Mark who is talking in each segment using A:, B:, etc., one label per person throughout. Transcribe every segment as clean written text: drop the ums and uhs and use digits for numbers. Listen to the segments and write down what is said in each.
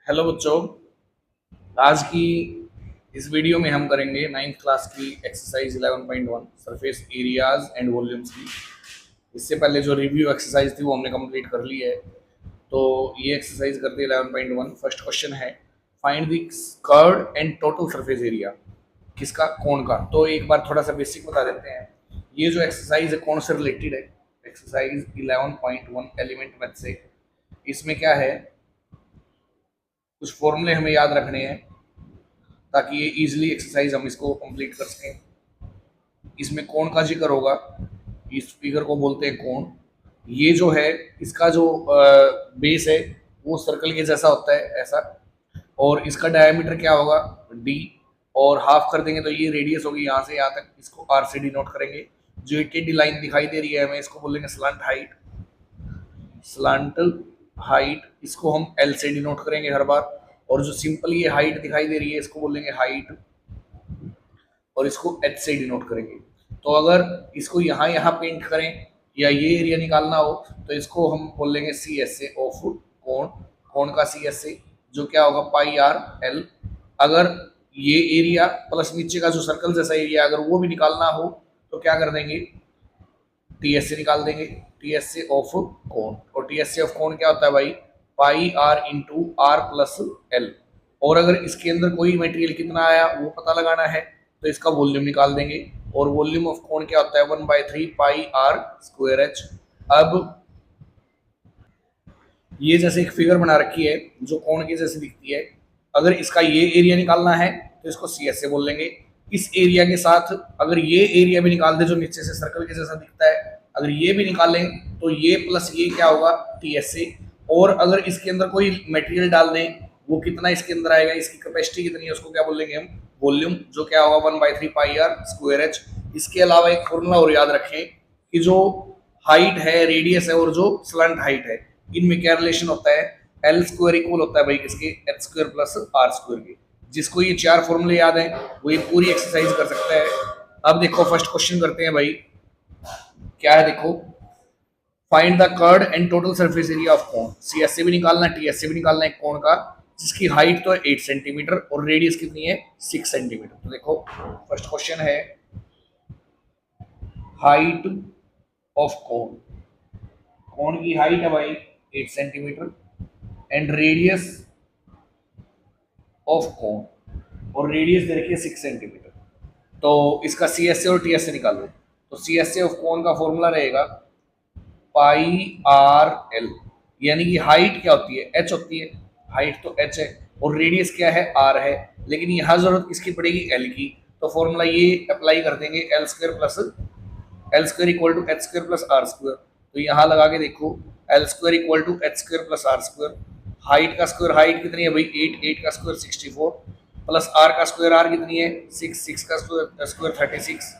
A: Hello बच्चों। आज की इस वीडियो में हम करेंगे नाइन्थ क्लास की exercise 11.1 surface areas and volumes की। इससे पहले जो रिव्यू एक्सरसाइज थी वो हमने कंप्लीट कर ली है। तो ये एक्सरसाइज करते हैं 11.1। फर्स्ट क्वेश्चन है find the curved and total surface area. किसका? कोण का। तो एक बार थोड़ा सा बेसिक बता देते हैं। ये जो एक्सरसाइज है कोण से रिलेटेड है। एक्सरसाइज 11.1 एलिमेंट मैथ से। इसमें क्या है, कुछ फॉर्मूले हमें याद रखने हैं ताकि ये इजीली एक्सरसाइज हम इसको कंप्लीट कर सकें। इसमें कोण का जिक्र होगा। इस फिगर को बोलते हैं कोण। ये जो है इसका जो बेस है वो सर्कल के जैसा होता है, ऐसा। और इसका डायमीटर क्या होगा? डी। और हाफ कर देंगे तो ये रेडियस होगी यहाँ से यहाँ तक। इसको आर से डिनोट करेंगे। जो टेढ़ी लाइन दिखाई दे रही है हमें, इसको बोलेंगे स्लंट हाइट। स्लंट हाइट इसको हम एल से डिनोट करेंगे हर बार। और जो सिंपल ये हाइट दिखाई दे रही है इसको बोलेंगे हाइट, और इसको एच से डिनोट करेंगे। तो अगर इसको यहाँ यहाँ पेंट करें या ये एरिया निकालना हो तो इसको हम बोल लेंगे सी एस ए ऑफ कोण। कोण का सी एस ए जो क्या होगा पाई आर एल। अगर ये एरिया प्लस नीचे का जो सर्कल जैसा एरिया अगर वो भी निकालना हो तो क्या कर देंगे, टी एस से निकाल देंगे। टी एस से ऑफ कोण। और टी एस से ऑफ कोण क्या होता है भाई? Pi r into are plus l. और अगर इसके अंदर कोई मटेरियल कितना आया वो पता लगाना है तो इसका वॉल्यूम निकाल देंगे। और वॉल्यूम ऑफ कोण क्या होता है? 1/3 पाई आर स्क्वायर एच। अब ये जैसे एक फिगर बना रखी है जो कोण के जैसे दिखती है। अगर इसका ये एरिया निकालना है तो इसको सी एस से बोल लेंगे। इस एरिया के साथ अगर ये एरिया भी निकाल दे जो नीचे से सर्कल के जैसा दिखता है, अगर ये भी निकालें तो ये प्लस ये क्या होगा? टी एस से। और अगर इसके अंदर कोई मटेरियल डाल दें वो कितना इसके अंदर आएगा, इसकी कैपेसिटी कितनी है, उसको क्या बोलेंगे हम? वॉल्यूम, जो क्या होगा 1/3 पाई आर स्क्वायर एच। इसके अलावा एक फॉर्मूला और याद रखें कि जो हाइट है, रेडियस है और जो स्लंट हाइट है, इनमें क्या रिलेशन होता है? एल स्क्वायर इक्वल होता है भाई किसके? H square plus R square के। जिसको ये चार फॉर्मूले याद है वो ये पूरी एक्सरसाइज कर सकता है। अब देखो फर्स्ट क्वेश्चन करते हैं भाई। क्या है देखो, find the curved and total surface area of cone. C S से भी निकालना है, टी एस से भी निकालना है कोन का, जिसकी हाइट तो है 8 सेंटीमीटर और रेडियस कितनी है? 6 सेंटीमीटर। तो देखो फर्स्ट क्वेश्चन है हाइट ऑफ कोन। कोन की हाइट है भाई 8 centimetre and radius of cone, और रेडियस दे रखी है 6 सेंटीमीटर। तो इसका सी एस से और टी एस से निकाल लो। तो सी एस से ऑफ कोन का फॉर्मूला रहेगा पाई आर एल। यानी कि हाइट क्या होती है? एच होती है। हाइट तो एच है और रेडियस क्या है? आर है। लेकिन यहाँ जरूरत किसकी पड़ेगी? एल की। तो फॉर्मूला ये अप्लाई कर देंगे L square plus L square equal to H square plus R square. तो यहाँ लगा के देखो L square equal to H square plus R square. Height का स्क्वायर, हाइट कितनी है भाई? 8, 8 का स्क्वायर 64 प्लस आर का स्क्वायर, आर कितनी है? 6, 6 का स्क्वायर 36।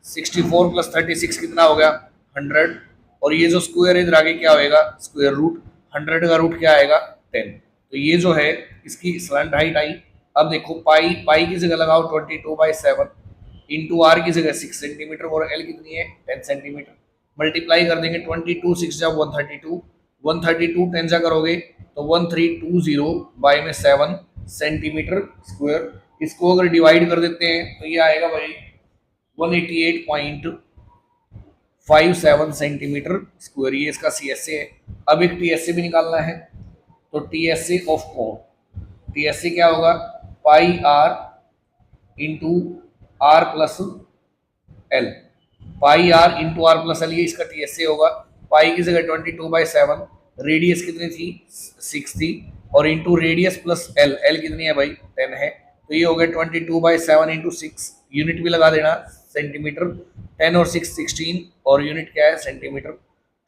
A: 64 प्लस 36 कितना हो गया? 100। और ये जो स्क्वायर है इधर आगे क्या होएगा? Square root. 100 का रूट क्या आएगा? 10। तो ये जो है इसकी स्लैंट हाइट आई। अब देखो पाई, पाई की जगह लगाओ 22/7 इंटू आर की जगह 6 सेंटीमीटर और एल कितनी है? 10 सेंटीमीटर। मल्टीप्लाई कर देंगे 22 6 जा 132, 132 10 जा करोगे तो 1320 बाय में 7 सेंटीमीटर स्क्वायर। इसको अगर डिवाइड कर देते हैं तो ये आएगा भाई 188.57 सेंटीमीटर स्क्वायर। ये इसका सी एस ए है। अब एक टी एस ए भी निकालना है। तो टी एस ए ऑफ कोण, टी एस ए क्या होगा? Pi r into are plus l. Pi r into are plus l, ये इसका टी एस ए होगा। पाई की जगह 22/7, रेडियस कितनी थी? 6 थी, और into radius plus L, L कितनी है भाई? 10 है। तो ये हो गया 22/7 इंटू 6, यूनिट भी लगा देना सेंटीमीटर। 10 और 6 16, और यूनिट क्या है? सेंटीमीटर।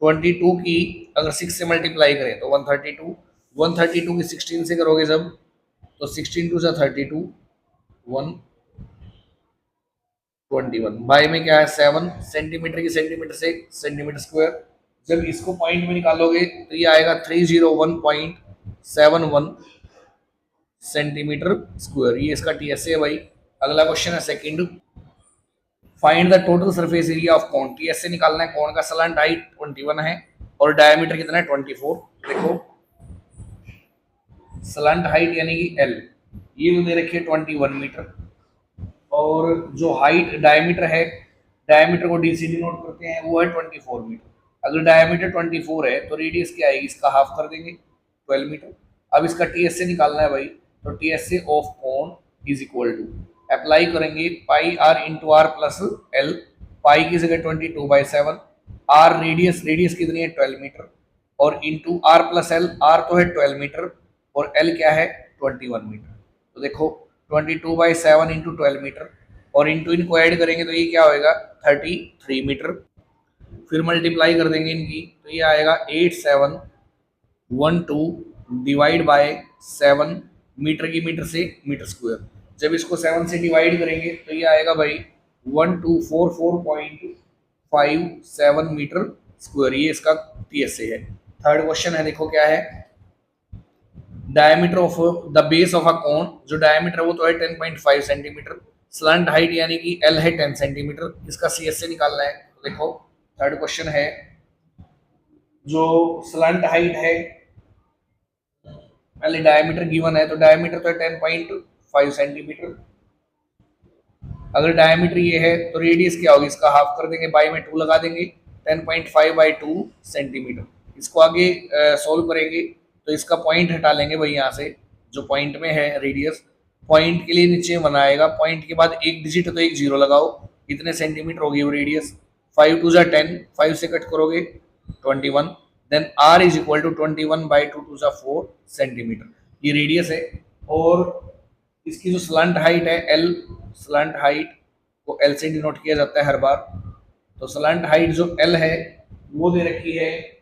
A: 22 की अगर 6 से मल्टीप्लाई करें तो 132, 132 की 16 से करोगे जब तो 16 2 32, 121 बाय में क्या है? 7 सेंटीमीटर की सेंटीमीटर से सेंटीमीटर स्क्वायर। जब इसको पॉइंट में निकालोगे तो ये आएगा 301.71 सेंटीमीटर स्क्वायर। ये इसका टी एस ए है भाई। अगला क्वेश्चन है second, find the total surface area of cone. T S से निकालना है। कोन का स्लैंट हाइट 21 है और डायमीटर कितना है? 24। देखो स्लंट हाइट यानी कि एल, ये तो दे रखी है 21 मीटर, और जो हाइट डायमीटर है, डायमीटर को डी सी डिनोट करते हैं, वो है 24 मीटर। अगर डायमीटर 24 है तो रेडियस क्या आएगी, इसका हाफ कर देंगे 12 मीटर। अब इसका टी एस से निकालना है भाई, तो टी एस से of cone is equal to, apply करेंगे pi r into are plus l, pi की जगह 22/7, आर रेडियस, रेडियस कितनी है 12 मीटर, और into are plus L, R तो है 12 मीटर और एल क्या है 21 मीटर। तो देखो 22/7 इंटू 12 मीटर, और इंटू इनको ऐड करेंगे तो ये क्या होएगा 33 मीटर, फिर मल्टीप्लाई कर देंगे इनकी तो ये आएगा 8712 डिवाइड बाय 7, मीटर की मीटर से मीटर स्क्वायर, जब इसको 7 से डिवाइड करेंगे तो ये आएगा भाई 1244.57 मीटर स्क्वायर, ये इसका टीएसए है। थर्ड क्वेश्चन है, देखो क्या है, diameter of the base of a cone, जो डायमीटर है वो तो है 10.5 सेंटीमीटर, स्लंट हाइट यानी कि एल है 10 सेंटीमीटर, इसका सी एस से निकालना है। तो देखो थर्ड क्वेश्चन है, जो स्लंट हाइट है, पहले डायमीटर गिवन है, तो डायमीटर तो है 10.5 सेंटीमीटर, अगर डायमीटर ये है तो रेडियस क्या होगी, इसका हाफ कर देंगे, बाई में 2 लगा देंगे, 10.5/2 सेंटीमीटर। इसको आगे सॉल्व करेंगे तो इसका पॉइंट हटा लेंगे भाई, यहाँ से जो पॉइंट में है रेडियस, पॉइंट के लिए नीचे बनाएगा, पॉइंट के बाद एक डिजिट तो एक जीरो लगाओ, कितने सेंटीमीटर होगी वो रेडियस, 5 2 जा 10, 5 से कट करोगे 21, then R is equal to 21/2 2 जा 4 सेंटीमीटर, ये रेडियस है। और इसकी जो स्लंट हाइट है एल, स्लंट हाइट को एल से डिनोट किया जाता है हर बार, तो स्लंट हाइट जो एल है वो दे रखी है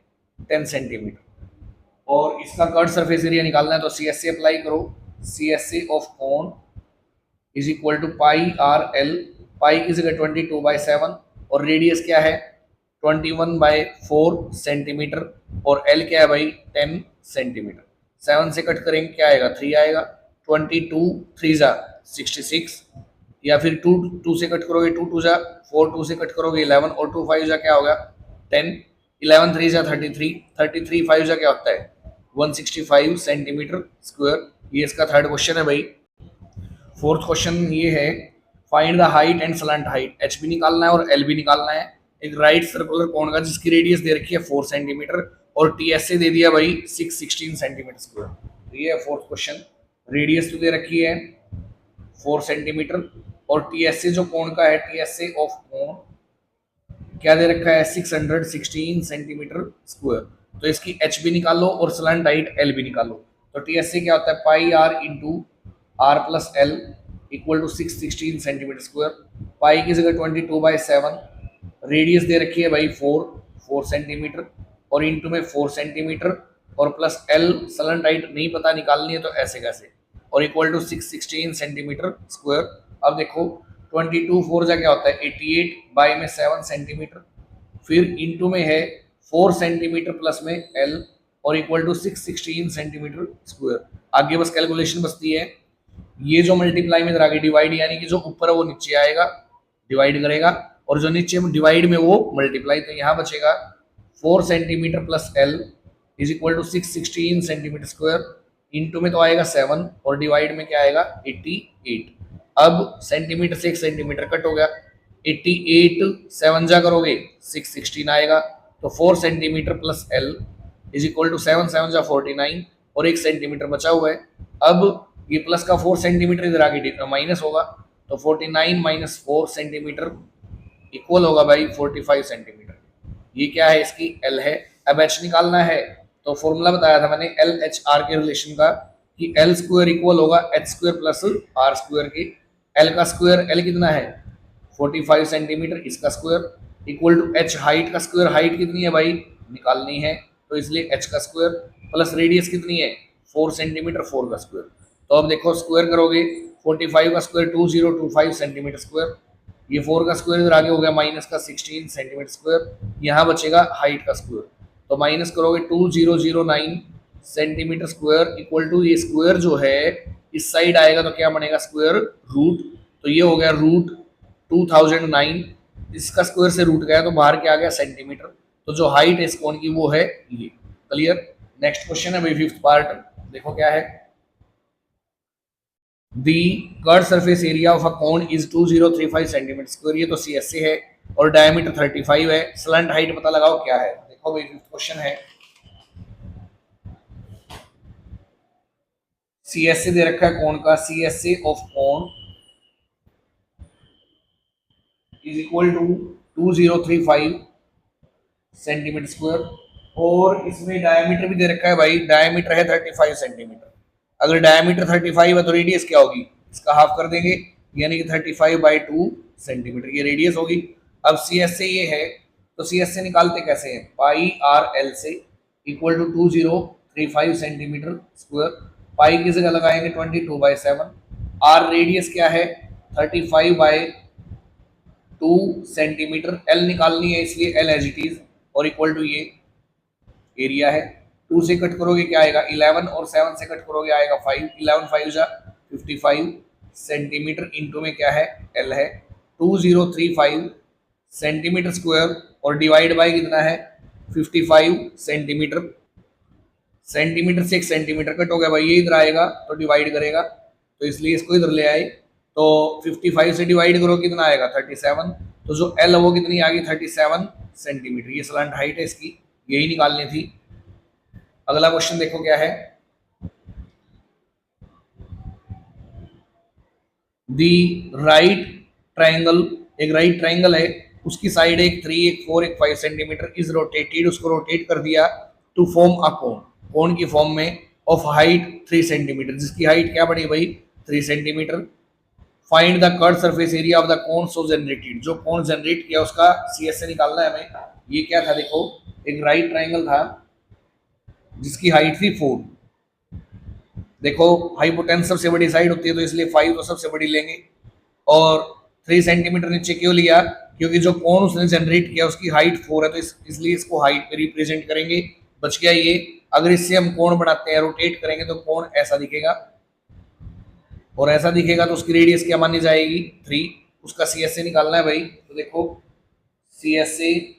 A: 10 सेंटीमीटर, और इसका कर्व सरफेस एरिया निकालना है, तो सी एस सी अप्लाई करो, C S C of cone is equal to pi r l, pi की जगह 22/7, और रेडियस क्या है 21/4 सेंटीमीटर, और एल क्या है भाई 10 सेंटीमीटर, 7 से कट करेंगे क्या आएगा 3 आएगा, 22 3 जा 66, या फिर 2 2 से कट करोगे 2 2 जा 4, 2 से कट करोगे 11, और 2 5 जा क्या होगा 10, 11 3 जा 33, 33 5 जा क्या होता है 165 सेंटीमीटर स्क्वायर, ये इसका थर्ड क्वेश्चन है भाई। फोर्थ क्वेश्चन ये है, find the height and slant height, H भी निकालना है और एल भी निकालना है, एक राइट सर्कुलर कोन का जिसकी रेडियस दे रखी है 4 सेंटीमीटर और टी एस से दे दिया भाई 616 सेंटीमीटर स्क्वायर। तो ये है फोर्थ क्वेश्चन, रेडियस तो दे रखी है 4 सेंटीमीटर, और टी एस से जो कोन का है, टी एस से ऑफ कोन क्या दे रखा है 616 सेंटीमीटर स्क्वायर, तो इसकी एच भी निकालो और स्लंट हाइट एल भी निकालो, तो टी एस से क्या होता है pi r into are plus l equal to 616 centimetre square, pi की जगह 22/7, रेडियस दे रखी है भाई 4 सेंटीमीटर, और इंटू में 4 सेंटीमीटर, और प्लस एल स्लंट हाइट नहीं पता निकालनी है तो ऐसे कैसे, और इक्वल टू 616 सेंटीमीटर स्क्वायर। अब देखो 22 4 जा क्या होता है 88, बाई में 7 सेंटीमीटर, फिर इंटू में है 4 सेंटीमीटर प्लस में एल, और इक्वल टू 616 सेंटीमीटर स्क्वायर। आगे बस कैलकुलेशन बचती है, ये जो मल्टीप्लाई में इधर आगे डिवाइड, यानी कि जो ऊपर है वो नीचे आएगा डिवाइड करेगा, और जो नीचे डिवाइड में वो मल्टीप्लाई, तो यहाँ बचेगा 4 centimetre plus L is equal to 616 centimetre square, into में तो आएगा 7 और डिवाइड में क्या आएगा 88। अब सेंटीमीटर से 1 सेंटीमीटर कट हो गया, 88 7 जा करोगे 616 आएगा, तो 4 centimetre plus L is equal to 7 7 जा 49, और 1 सेंटीमीटर बचा हुआ है। अब ये प्लस का 4 सेंटीमीटर इधर आगे माइनस होगा, तो 49 माइनस 4 सेंटीमीटर इक्वल होगा भाई 45 सेंटीमीटर, ये क्या है इसकी एल है। अब एच निकालना है, तो फॉर्मूला बताया था मैंने एल एच आर के रिलेशन का, कि एल स्क्वायर इक्वल होगा H square plus R square की, एल का स्क्वायर, एल कितना है 45 सेंटीमीटर, इसका square equal to H height का स्क्वायर, हाइट कितनी है भाई निकालनी है, तो इसलिए एच का स्क्वायर प्लस रेडियस कितनी है 4 सेंटीमीटर 4 का स्क्वायर। तो अब देखो स्क्वायर करोगे 45 का स्क्वायर 2025 सेंटीमीटर स्क्वायर, ये 4 का स्क्वायर इधर आगे हो गया माइनस का 16 सेंटीमीटर स्क्वायर, यहाँ बचेगा हाइट का स्क्वायर, तो माइनस करोगे 2009 सेंटीमीटर स्क्वायर इक्वल टू, ये स्क्वायर जो है इस साइड आएगा तो क्या बनेगा स्क्वायर रूट, तो ये हो गया रूट 2009, इसका स्क्वायर से रूट गया तो बाहर क्या आ गया सेंटीमीटर, तो जो हाइट है इस कोन की वो है ये। क्लियर। नेक्स्ट क्वेश्चन है भाई फिफ्थ पार्ट, देखो क्या है, दी curve surface area of a cone is 2035 centimetre square, ये तो सी एस ए है, और डायमीटर 35 है। स्लंट हाइट पता लगाओ क्या है। देखो भाई क्वेश्चन है, सी एस ए दे रखा है कोन का, C S A of cone is equal to 2035 centimetre square, और इसमें डायमीटर भी दे रखा है भाई, डायमीटर है 35 सेंटीमीटर। अगर डायमीटर 35 है तो रेडियस क्या होगी, इसका हाफ कर देंगे, यानी कि 35/2 सेंटीमीटर ये रेडियस होगी। अब सी एस से ये है, तो सी एस से निकालते कैसे हैं, पाई आर एल से equal to 2035 centimetre square, pi की जगह लगाएंगे 22/7, आर रेडियस क्या है 35/2 सेंटीमीटर, एल निकालनी है इसलिए एल एज इट इज, और इक्वल टू ये एरिया है। 2 से कट करोगे क्या आएगा 11, और 7 से कट करोगे आएगा 5, 11 5 जा 55 सेंटीमीटर, इंटू में क्या है एल है 2035 सेंटीमीटर स्क्वायर, और डिवाइड बाय कितना है 55 सेंटीमीटर। सेंटीमीटर से 1 सेंटीमीटर कट हो गया भाई, ये इधर आएगा तो डिवाइड करेगा, तो इसलिए इसको इधर ले आए, तो 55 से डिवाइड करो कितना आएगा 37, तो जो एल है वो कितनी आ गई 37 सेंटीमीटर। ये स्लैंट हाइट है इसकी, यही निकालनी थी। अगला क्वेश्चन देखो क्या है, दी राइट ट्राइंगल, एक राइट ट्राइंगल है, उसकी साइड एक 3 एक 4 एक 5 सेंटीमीटर इज रोटेटेड, उसको रोटेट कर दिया टू फॉर्म अ कोन, कोन की फॉर्म में, ऑफ हाइट 3 सेंटीमीटर, जिसकी हाइट क्या बनी भाई 3 centimetre. Find the curve surface area of the cone so generated, जो कोन जनरेट किया उसका सी एस से निकालना है हमें। ये क्या था देखो, एक राइट ट्राइंगल था जिसकी हाइट थी 4, देखो हाइपोटेन्स सबसे बड़ी साइड होती है तो इसलिए 5 तो सबसे बड़ी लेंगे, और 3 सेंटीमीटर नीचे क्यों लिया, क्योंकि जो कोन उसने जनरेट किया उसकी हाइट 4 है, तो इसलिए इसको हाइट पे रिप्रेजेंट करेंगे। बच गया ये। अगर इससे हम कोण बनाते हैं, रोटेट करेंगे तो कोण ऐसा दिखेगा, और ऐसा दिखेगा तो उसकी रेडियस क्या मानी जाएगी 3, उसका सी एस ए निकालना है भाई। तो देखो C S A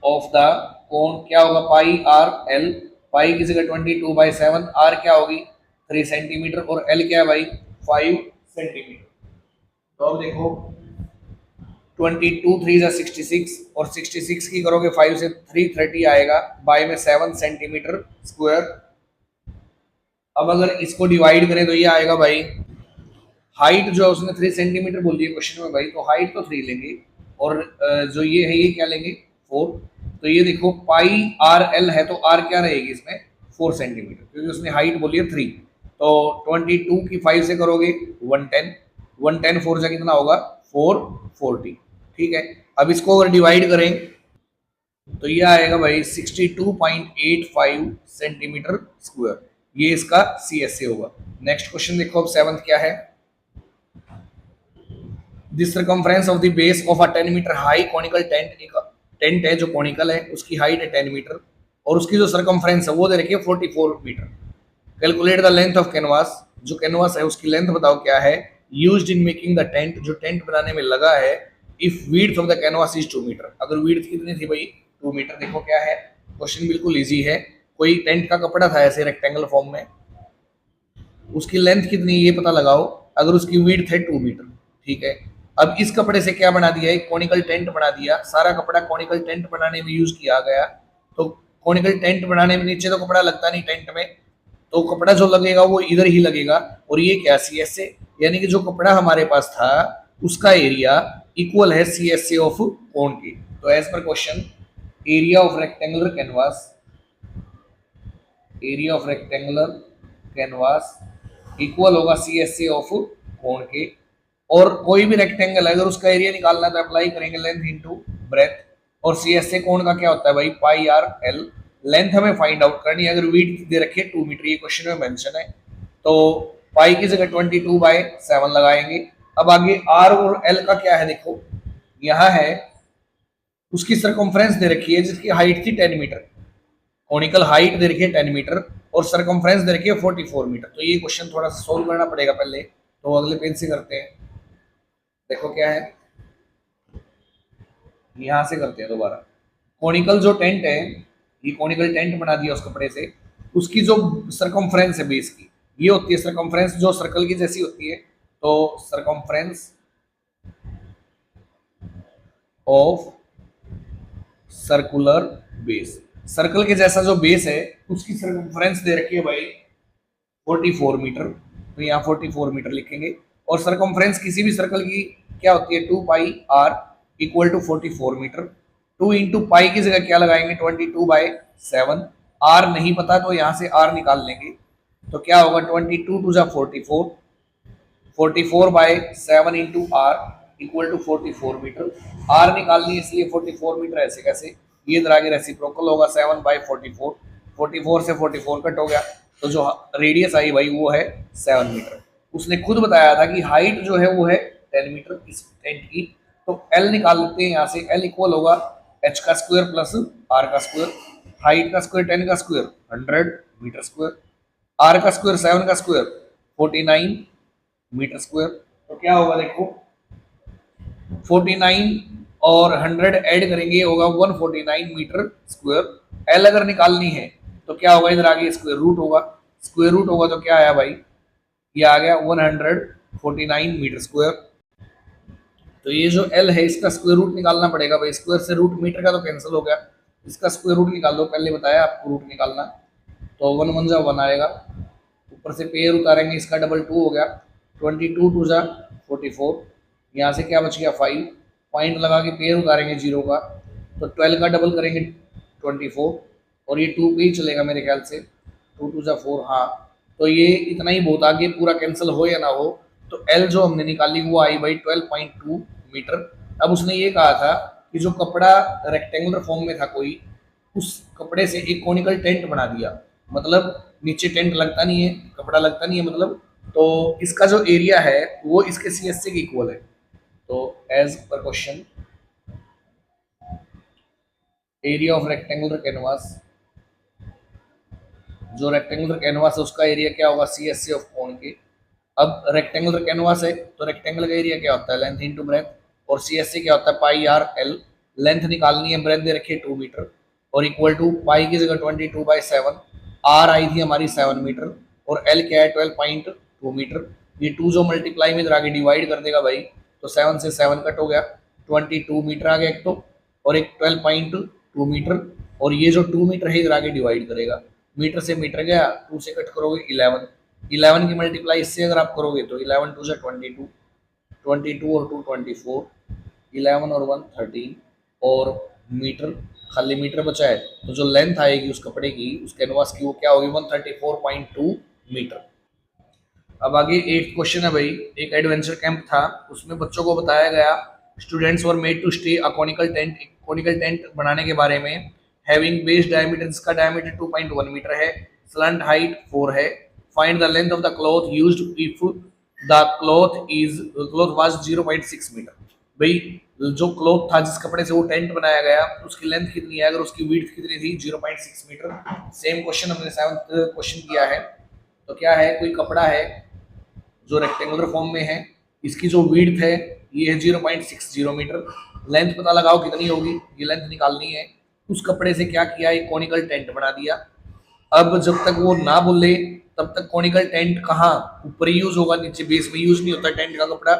A: of the cone क्या होगा, पाई आर एल, पाई की जगह 22/7, आर क्या होगी 3 सेंटीमीटर, और एल क्या है भाई 5 सेंटीमीटर। तो अब देखो 22 3 66, और 66 की करोगे 5 से 330 आएगा, बाई में 7 सेंटीमीटर स्क्वायर। अब अगर इसको डिवाइड करें तो ये आएगा भाई, हाइट जो है उसने 3 सेंटीमीटर बोल दिया क्वेश्चन में भाई, तो हाइट तो 3 लेंगे, और जो ये है ये क्या लेंगे 4। तो ये देखो पाई आर एल है, तो आर क्या रहेगी इसमें 4 सेंटीमीटर, क्योंकि उसने हाइट बोली है 3। तो 22 की 5 से करोगे 110, 110 4 से कितना होगा 440, ठीक है। अब इसको अगर डिवाइड करें तो ये आएगा भाई 62.85 सेंटीमीटर स्क्वायर, ये इसका सी एस ए होगा। नेक्स्ट क्वेश्चन देखो अब 7th क्या है, the circumference of the base of a 10 metre high conical tent, एक टेंट है जो कॉनिकल है, उसकी हाइट है 10 मीटर, और उसकी जो सर्कमफ्रेंस है वो दे रखी है 44 metre. Calculate the length of canvas, जो कैनवास है उसकी लेंथ बताओ क्या है, used in making the tent, जो टेंट बनाने में लगा है, if width of the canvas is 2 metre, अगर विड्थ कितनी थी भाई 2 मीटर। देखो क्या है, क्वेश्चन बिल्कुल इजी है, कोई टेंट का कपड़ा था ऐसे रेक्टेंगल फॉर्म में, उसकी लेंथ कितनी ये पता लगाओ, अगर उसकी विड्थ है 2 मीटर, ठीक है। अब इस कपड़े से क्या बना दिया, एक कॉनिकल टेंट बना दिया, सारा कपड़ा कॉनिकल टेंट बनाने में यूज किया गया, तो कॉनिकल टेंट बनाने में नीचे तो कपड़ा लगता नहीं टेंट में, तो कपड़ा जो लगेगा वो इधर ही लगेगा, और ये क्या सी एस ए, यानी कि जो कपड़ा हमारे पास था उसका एरिया इक्वल है सी एस ए ऑफ कोन की। तो as per question area of rectangular canvas, area of rectangular canvas equal होगा सी एस ए ऑफ कोण के, और कोई भी रेक्टेंगल है अगर उसका एरिया निकालना है तो अप्लाई करेंगे लेंथ इनटू ब्रेथ, और सी एस ए कोण का क्या होता है भाई पाई आर एल। लेंथ हमें फाइंड आउट करनी है, अगर विड्थ दे रखी है 2 मीटर, ये क्वेश्चन में मेंशन है, तो पाई की जगह 22/7 लगाएंगे। अब आगे आर और एल का क्या है देखो, यहाँ है उसकी सर्कमफ्रेंस दे रखी है जिसकी हाइट थी 10 मीटर, कॉनिकल हाइट दे रखी है 10 मीटर, और सर्कमफ्रेंस दे रखी है 44 मीटर। तो ये क्वेश्चन थोड़ा सा सोल्व करना पड़ेगा पहले, तो अगले पेज से करते हैं। देखो क्या है, यहां से करते हैं दोबारा। कॉनिकल जो टेंट है, ये कॉनिकल टेंट बना दिया उस कपड़े से, उसकी जो सर्कमफ्रेंस है बेस की ये होती है सरकमफ्रेंस जो सर्कल की जैसी होती है, तो circumference of circular base, circle के जैसा जो बेस है उसकी सरकमफ्रेंस दे रखी है भाई 44 मीटर, तो यहाँ 44 मीटर लिखेंगे। और सरकमफ्रेंस किसी भी सर्कल की क्या होती है 2 pi r equal to 44 metre. 2 into pi की जगह क्या लगाएंगे 22/7, आर नहीं पता तो यहाँ से आर निकाल लेंगे, तो क्या होगा 22 टू जा 44, 44/7 into R equal to 44 metre. R निकालनी है इसलिए 44 मीटर ऐसे कैसे, ये इधर आगे रेसिप्रोकल होगा 7/44, 44 से 44 कट हो गया, तो जो रेडियस आई भाई वो है 7 मीटर। उसने खुद बताया था कि हाइट जो है वो है 10 मीटर इस टेंट की, तो एल निकाल लेते हैं यहाँ से, एल इक्वल होगा एच का स्क्वायर प्लस आर का स्क्वायर, हाइट का स्क्वायर 10 का स्क्वायर 100 मीटर स्क्वायर, आर का स्क्वायर 7 का स्क्वायर 49 मीटर स्क्वायर, तो क्या होगा देखो 49 और 100 ऐड करेंगे होगा 149 मीटर स्क्वायर। एल अगर निकालनी है तो क्या होगा इधर आगे स्क्वायर रूट होगा, स्क्वायर रूट होगा तो क्या आया भाई ये आ गया 149 मीटर स्क्वायर। तो ये जो एल है इसका स्क्वायर रूट निकालना पड़ेगा भाई, स्क्वायर से रूट मीटर का तो कैंसिल हो गया, इसका स्क्वायर रूट निकाल दो, पहले बताया आपको रूट निकालना, तो 1 1 जा 1 आएगा, ऊपर से पेयर उतारेंगे इसका डबल 2 हो गया, 22 2 जा 44, यहाँ से क्या बच गया 5, पॉइंट लगा के पेयर उतारेंगे 0 का, तो 12 का डबल करेंगे 24, और ये 2 पे ही चलेगा मेरे ख्याल से, 2 2 जा 4, हाँ तो ये इतना ही बहुत, आगे पूरा कैंसिल हो या ना हो, तो एल जो हमने निकाली वो आई भाई 12.2 मीटर। अब उसने ये कहा था कि जो कपड़ा रेक्टेंगुलर फॉर्म में था कोई, उस कपड़े से एक कॉनिकल टेंट बना दिया, मतलब नीचे टेंट लगता नहीं है, कपड़ा लगता नहीं है मतलब, तो इसका जो एरिया है वो इसके CSC के इक्वल है। तो as per question area of rectangular canvas, जो रेक्टेंगुलर कैनवास है उसका एरिया क्या होगा CSC ऑफ कोन के। अब रेक्टेंगुलर कैनवास है तो रेक्टेंगल का एरिया क्या होता है लेंथ इंटू ब्रेथ, और CSC क्या होता है पाई आर एल, लेंथ निकालनी है, ब्रेथ दे रखी है 2 मीटर, और इक्वल टू पाई की जगह 22/7, आर आई थी हमारी 7 मीटर, और एल क्या है 12.2 मीटर। ये 2 जो मल्टीप्लाई में इधर आगे डिवाइड कर देगा भाई, तो 7 से 7 कट हो गया, 22 मीटर आ गया एक तो, और एक 12.2 मीटर, और ये जो 2 मीटर है इधर आगे डिवाइड करेगा, मीटर से मीटर गया, 2 से कट करोगे 11, 11 की मल्टीप्लाई इससे अगर आप करोगे तो 11 2 से 22, 22 और 2 24, 11 और 1 13, और मीटर खाली मीटर बचा है, तो जो लेंथ आएगी उस कपड़े की उस कैनवास की वो क्या होगी 134.2 मीटर। अब आगे 8th क्वेश्चन है भाई, एक एडवेंचर कैंप था, उसमें बच्चों को बताया गया students were made to stay a conical tent बनाने के बारे में, हैविंग बेस डायमीटर, इसका डायमीटर 2.1 मीटर है, स्लंट हाइट 4 है, find the length of the cloth used if the cloth was 0.6 metre. भाई जो क्लॉथ था जिस कपड़े से वो टेंट बनाया गया उसकी लेंथ कितनी है, अगर उसकी विड्थ कितनी थी 0.6 मीटर। सेम क्वेश्चन हमने 7th क्वेश्चन किया है, तो क्या है कोई कपड़ा है जो रेक्टेंगुलर फॉर्म में है, इसकी जो विड्थ है ये है 0.60 मीटर, लेंथ पता लगाओ कितनी होगी, ये लेंथ निकालनी है। उस कपड़े से क्या किया एक कॉनिकल टेंट बना दिया। अब जब तक वो ना बोले तब तक कॉनिकल टेंट कहाँ ऊपर ही यूज होगा, नीचे बेस में यूज नहीं होता टेंट का कपड़ा,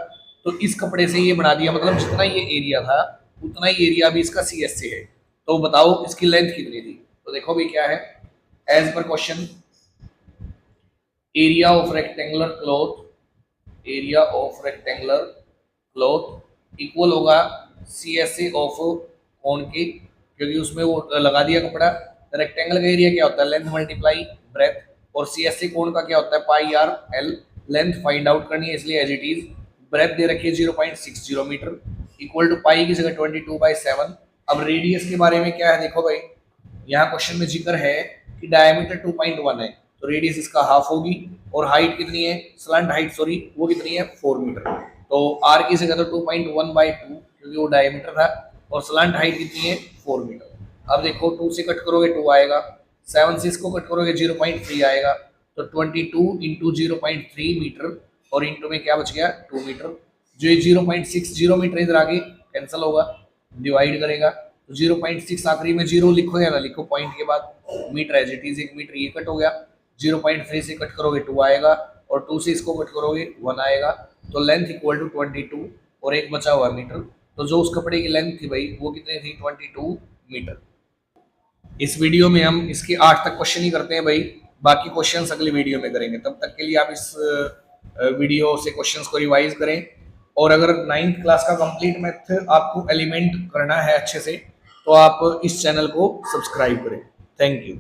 A: तो इस कपड़े से ये बना दिया, मतलब जितना ये एरिया था उतना ही एरिया भी इसका CSC है। तो बताओ इसकी लेंथ कितनी थी, तो देखो भी क्या है as per question area of rectangular cloth, area of rectangular cloth equal होगा CSC ऑफ कोन के, क्योंकि उसमें वो लगा दिया कपड़ा। रेक्टेंगल का एरिया क्या होता है लेंथ मल्टीप्लाई ब्रेथ, और CSC कोन का क्या होता है pi r l, length find out करनी है इसलिए एज इट इज, ब्रेथ दे रखी है 0.60 मीटर, इक्वल टू पाई की जगह 22/7। अब रेडियस के बारे में क्या है देखो भाई, यहाँ क्वेश्चन में जिक्र है कि डायमीटर 2.1 है, तो रेडियस इसका हाफ होगी, और हाइट कितनी है स्लंट हाइट सॉरी वो कितनी है 4 मीटर, तो आर की जगह तो 2.1/2 क्योंकि वो डायमीटर था, और स्लंट हाइट कितनी है 4 मीटर। अब देखो 2 से कट करोगे 2 आएगा, 7 से इसको कट करोगे 0.3 आएगा, तो 22 इंटू 0.3 मीटर, और इंटू में क्या बच गया 2 मीटर, जो ये 0.60 मीटर इधर आगे कैंसिल होगा, डिवाइड करेगा, तो 0.6 आखिरी में 0 लिखो या ना लिखो पॉइंट के बाद, metre as it is 1 metre ये कट हो गया, 0.3 से कट करोगे 2 आएगा, और 2 से इसको कट करोगे 1 आएगा। तो लेंथ इक्वल टू 22 और एक बचा हुआ मीटर। तो जो उस कपड़े की लेंथ थी भाई वो कितनी थी, 22 मीटर। इस वीडियो में हम इसके 8 तक क्वेश्चन ही करते हैं भाई, बाकी क्वेश्चंस अगली वीडियो में करेंगे। तब तक के लिए आप इस वीडियो से क्वेश्चंस को रिवाइज करें। और अगर 9th क्लास का कंप्लीट मैथ आपको एलिमेंट करना है अच्छे से, तो आप इस चैनल को सब्सक्राइब करें। Thank you.